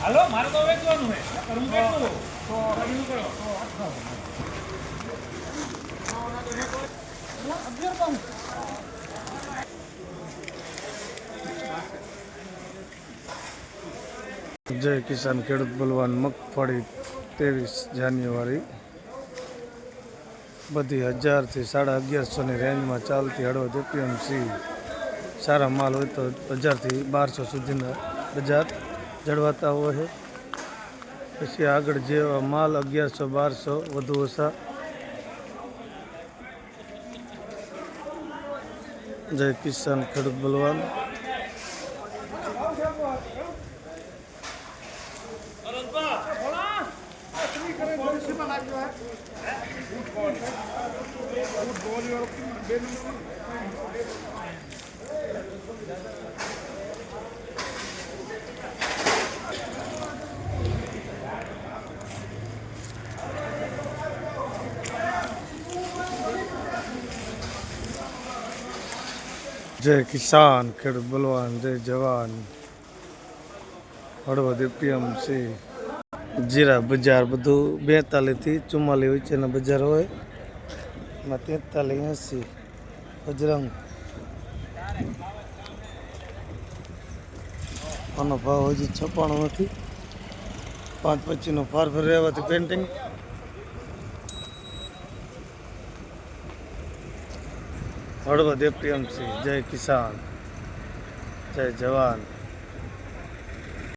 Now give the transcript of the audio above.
હાલો મારે તો વેચવાનું છે કરું કેટલું તો કરું કરો જય કિસાન ખેડૂત બલવાન મગફળી 23 જાન્યુઆરી બધી 1000 થી 1150 ની રેન્જમાં ચાલતી હળવદ એપીએમસી સારા માલ હોય તો 1000 થી 1200 સુધીના બજાર જળવાતા હોય છે. પછી આગળ જેવા માલ 1100 1200 વધુ ઓછા. જય કિસાન ખેડૂત બલવાન. જય કિસાન ખેડૂત બલવાન, જય જવાન. હળવદ એપીએમસી જીરા બજાર બધું 42 થી 44 વચ્ચેના બજાર હોય. એમાં 43 80 બજરંગ આનો ભાવ હજી 96 નથી. 525 ફારફર રહેવાથી પેન્ટિંગ. હળવદ એપીએમસી જય કિસાન જય જવાન.